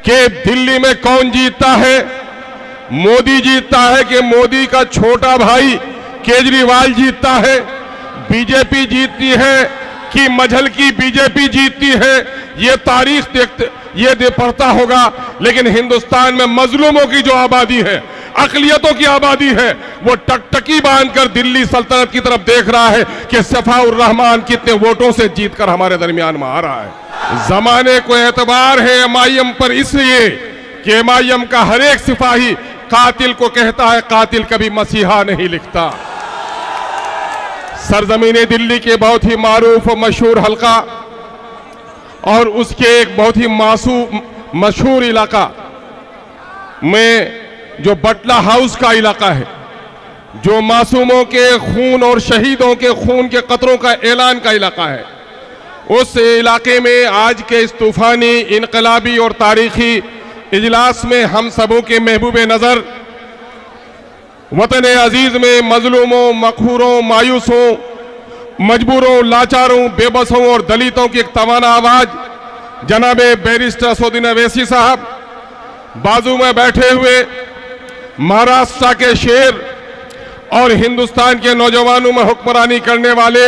कि दिल्ली में कौन जीतता है, मोदी जीतता है कि मोदी का छोटा भाई केजरीवाल जीतता है, बीजेपी जीतती है कि मजहल की बीजेपी जीतती है, ये तारीख देखते ये पढ़ता होगा। लेकिन हिंदुस्तान में मजलूमों की जो आबादी है, अकलियतों की आबादी है, वो टकटकी बांधकर दिल्ली सल्तनत की तरफ देख रहा है कि सफाउर रहमान कितने वोटों से जीतकर हमारे दरमियान में आ रहा है। जमाने को एतबार है एमआईएम पर इसलिए कि एमआईएम का हर एक सिपाही कातिल को कहता है कातिल कभी मसीहा नहीं लिखता। सरजमीने दिल्ली के बहुत ही मारूफ और मशहूर हल्का और उसके एक बहुत ही मशहूर इलाका में जो बटला हाउस का इलाका है, जो मासूमों के खून और शहीदों के खून के कतरों का ऐलान का इलाका है, उस इलाके में आज के इस तूफानी इनकलाबी और तारीखी इजलास में हम सबों के महबूब नज़र वतन अजीज में मजलूमों, मखहूरों, मायूसों, मजबूरों, लाचारों, बेबसों और दलितों की एक तवाना आवाज जनाब बैरिस्टर असदुद्दीन अवैसी साहब, बाजू में बैठे हुए महाराष्ट्र के शेर और हिंदुस्तान के नौजवानों में हुक्मरानी करने वाले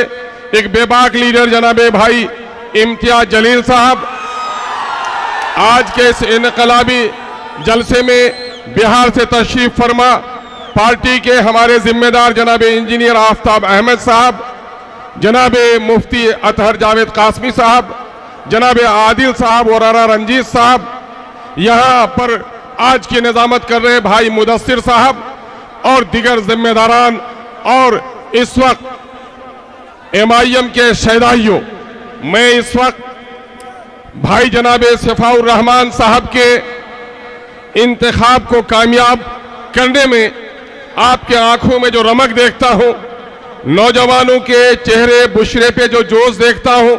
एक बेबाक लीडर जनाब भाई इम्तियाज जलील साहब, आज के इस इनकलाबी जलसे में बिहार से तशरीफ फरमा पार्टी के हमारे जिम्मेदार जनाब इंजीनियर आफ्ताब अहमद साहब, जनाब मुफ्ती अतहर जावेद कासमी साहब, जनाब आदिल साहब और आरा रंजीत साहब, यहाँ पर आज की निजामत कर रहे भाई मुदस्सिर साहब और दिगर जिम्मेदारान और इस वक्त एमआईएम के शहदाइयों, मैं इस वक्त भाई जनाब सफाउर रहमान साहब के इंतखाब को कामयाब करने में आपके आंखों में जो रमक देखता हूं, नौजवानों के चेहरे बुशरे पे जो जोश देखता हूं,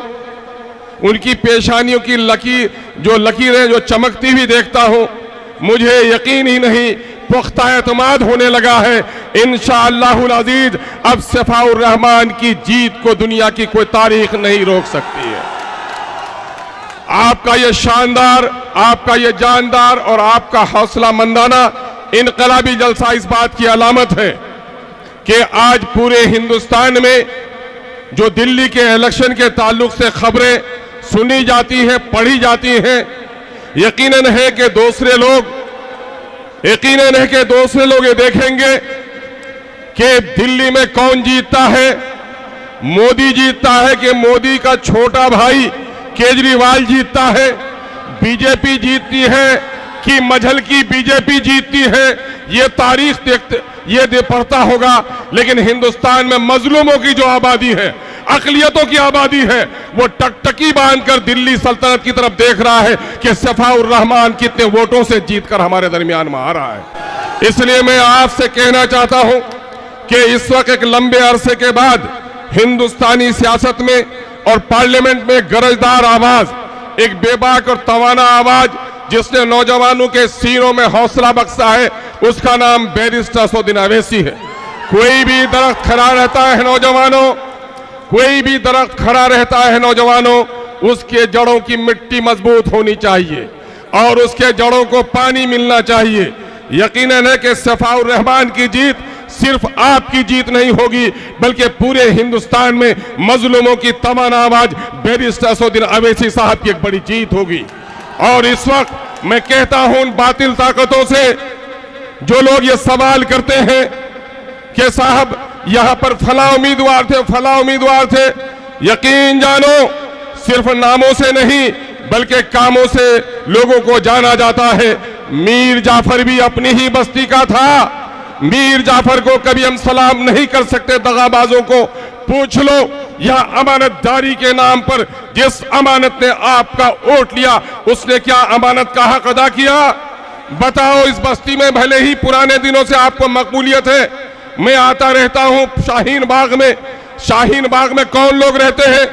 उनकी पेशानियों की लकीरें जो चमकती हुई देखता हूं, मुझे यकीन ही नहीं पुख्ता एतमाद होने लगा है इंशाअल्लाहुल अजीज अब सफाउर रहमान की जीत को दुनिया की कोई तारीख नहीं रोक सकती है। आपका ये शानदार, आपका ये जानदार और आपका हौसला मंदाना इनकलाबी जलसा इस बात की अलामत है कि आज पूरे हिंदुस्तान में जो दिल्ली के इलेक्शन के ताल्लुक से खबरें सुनी जाती हैं, पढ़ी जाती हैं, यकीनन है कि दूसरे लोग ये देखेंगे कि दिल्ली में कौन जीतता है, मोदी जीतता है कि मोदी का छोटा भाई केजरीवाल जीतता है, बीजेपी जीतती है कि मजहल की बीजेपी जीतती है, ये तारीख देखते पढ़ता होगा। लेकिन हिंदुस्तान में मजलूमों की जो आबादी है, अकलियतों की आबादी है, वो टकटकी बांधकर दिल्ली सल्तनत की तरफ देख रहा है कि सफाउर रहमान कितने वोटों से जीतकर हमारे दरमियान में आ रहा है। इसलिए मैं आपसे कहना चाहता हूं कि इस वक्त एक लंबे अरसे के बाद हिंदुस्तानी सियासत में और पार्लियामेंट में गरजदार आवाज, एक बेबाक और तवाना आवाज जिसने नौजवानों के सीनों में हौसला बख्शा है, उसका नाम बैरिस्टर असदुद्दीन अवैसी है। कोई भी दरख्त खड़ा रहता है नौजवानों, कोई भी दरख्त खड़ा रहता है नौजवानों, उसके जड़ों की मिट्टी मजबूत होनी चाहिए और उसके जड़ों को पानी मिलना चाहिए। यकीनन है कि सफाउर रहमान की जीत सिर्फ आपकी जीत नहीं होगी, बल्कि पूरे हिंदुस्तान में मजलूमों की तमाम आवाज बैरिस्टर असदुद्दीन अवैसी साहब की एक बड़ी जीत होगी। और इस वक्त मैं कहता हूं उन बातिल ताकतों से जो लोग ये सवाल करते हैं कि साहब यहां पर फला उम्मीदवार थे, यकीन जानो सिर्फ नामों से नहीं बल्कि कामों से लोगों को जाना जाता है। मीर जाफर भी अपनी ही बस्ती का था, मीर जाफर को कभी हम सलाम नहीं कर सकते दगाबाजों को। पूछ लो यह अमानतदारी के नाम पर जिस अमानत ने आपका वोट लिया, उसने क्या अमानत का हक अदा किया? बताओ, इस बस्ती में भले ही पुराने दिनों से आपको मकबूलियत है, मैं आता रहता हूं शाहीन बाग में कौन लोग रहते हैं?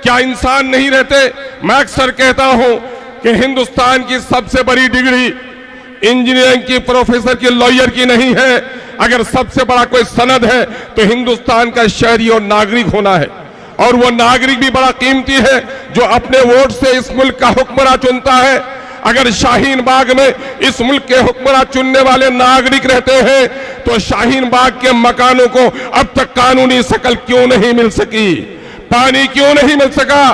क्या इंसान नहीं रहते? मैं अक्सर कहता हूं कि हिंदुस्तान की सबसे बड़ी डिग्री इंजीनियरिंग की, प्रोफेसर की, लॉयर की नहीं है। अगर सबसे बड़ा कोई सनद है तो हिंदुस्तान का शहरी और नागरिक होना है, और वो नागरिक भी बड़ा कीमती है जो अपने वोट से इस मुल्क का हुक्मरान चुनता है, अगर शाहीन बाग में इस मुल्क के हुक्मरान चुनने वाले नागरिक रहते हैं तो शाहीन बाग के मकानों को अब तक कानूनी शकल क्यों नहीं मिल सकी? पानी क्यों नहीं मिल सका?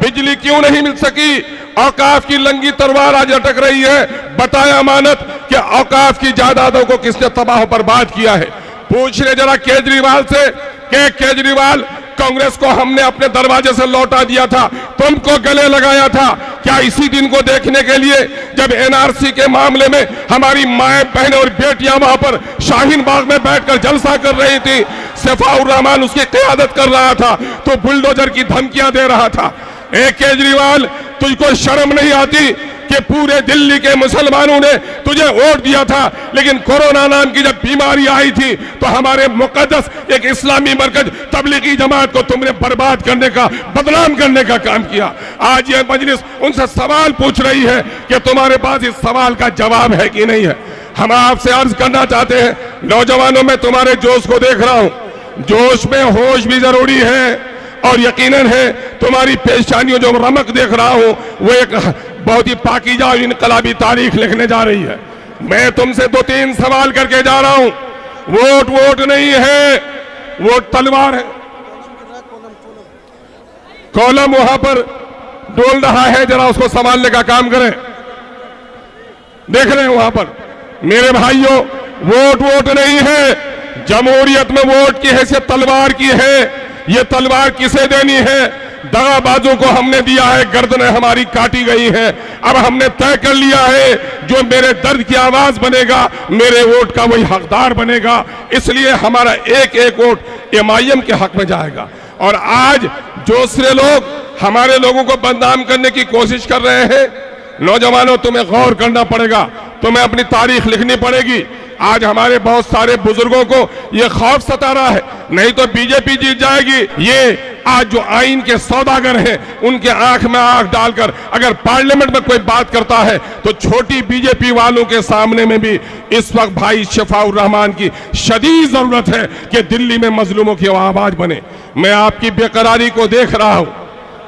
बिजली क्यों नहीं मिल सकी? औकाफ की लंगी तलवार आज अटक रही है। बताया अमानत कि औकाफ की जायदादों को किसने तबाह बर्बाद किया है। पूछ ले जरा केजरीवाल से कि केजरीवाल, कांग्रेस को हमने अपने दरवाजे से लौटा दिया था, तुमको गले लगाया था क्या इसी दिन को देखने के लिए जब एनआरसी के मामले में हमारी माएं बहनें और बेटियां वहां पर शाहीन बाग में बैठकर जलसा कर रही थी, सफाउर रहमान उसकी क़यादत कर रहा था तो बुलडोजर की धमकियां दे रहा था। ए केजरीवाल, तुझको शर्म नहीं आती कि पूरे दिल्ली के मुसलमानों ने तुझे वोट दिया था, लेकिन कोरोना नाम की जब बीमारी आई थी तो हमारे मुकद्दस एक इस्लामी मरकज तबलीगी जमात को तुमने बर्बाद करने का, बदनाम करने का काम किया। आज ये मजलिस उनसे सवाल पूछ रही है कि तुम्हारे पास इस सवाल का जवाब है कि नहीं है। हम आपसे अर्ज करना चाहते हैं, नौजवानों में तुम्हारे जोश को देख रहा हूं, जोश में होश भी जरूरी है और यकीनन है तुम्हारी पेशानियों जो रमक देख रहा हूं वो एक बहुत ही पाकीजा और इनकलाबी तारीख लिखने जा रही है। मैं तुमसे 2-3 सवाल करके जा रहा हूं। वोट वोट नहीं है, वोट तलवार है। कॉलम वहां पर डोल रहा है, जरा उसको संभालने का काम करें। देख रहे हैं वहां पर मेरे भाइयों, वोट वोट नहीं है। जमहूरियत में वोट की हैसियत तलवार की है। ये तलवार किसे देनी है? दगाबाजों को हमने दिया है, गर्दनें हमारी काटी गई हैं। अब हमने तय कर लिया है जो मेरे दर्द की आवाज बनेगा, मेरे वोट का वही हकदार बनेगा। इसलिए हमारा एक एक वोट एमआईएम के हक में जाएगा। और आज दूसरे लोग हमारे लोगों को बदनाम करने की कोशिश कर रहे हैं। नौजवानों, तुम्हें गौर करना पड़ेगा, तुम्हें अपनी तारीख लिखनी पड़ेगी। आज हमारे बहुत सारे बुजुर्गों को ये खौफ सता रहा है, नहीं तो बीजेपी जीत जाएगी। ये आज जो आइन के सौदागर हैं उनके आंख में आंख डालकर अगर पार्लियामेंट में कोई बात करता है तो छोटी बीजेपी वालों के सामने में भी इस वक्त भाई शफाउर रहमान की शदीद जरूरत है कि दिल्ली में मजलूमों की आवाज बने। मैं आपकी बेकरारी को देख रहा हूं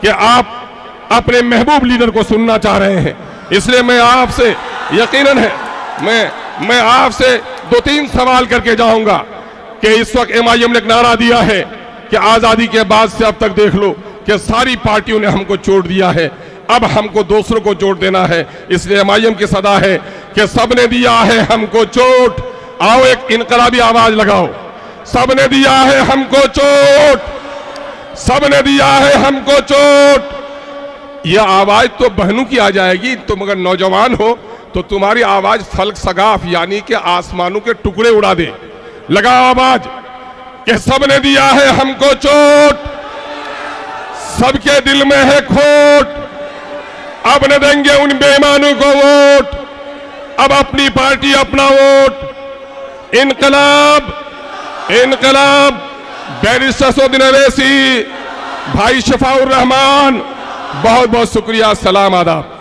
कि आप अपने महबूब लीडर को सुनना चाह रहे हैं, इसलिए मैं आपसे यकीनन है मैं आपसे 2-3 सवाल करके जाऊंगा कि इस वक्त एमआईएम ने एक नारा दिया है कि आजादी के बाद से अब तक देख लो कि सारी पार्टियों ने हमको छोड़ दिया है, अब हमको दूसरों को चोट देना है। इसलिए एमआईएम की सदा है कि सबने दिया है हमको चोट, आओ एक इनकलाबी आवाज लगाओ। सबने दिया है हमको चोट, सबने दिया है हमको चोट। यह आवाज तो बहनों की आ जाएगी, तुम अगर नौजवान हो तो तुम्हारी आवाज फल्क सगाफ यानी कि आसमानों के टुकड़े उड़ा दे। लगाओ आवाज कि सबने दिया है हमको चोट, सबके दिल में है खोट, अब न देंगे उन बेईमानों को वोट, अब अपनी पार्टी अपना वोट। इनकलाब इनकलाब। बैरिस्टर असदुद्दीन अवैसी, भाई शफाउर रहमान, बहुत बहुत शुक्रिया। सलाम आदाब।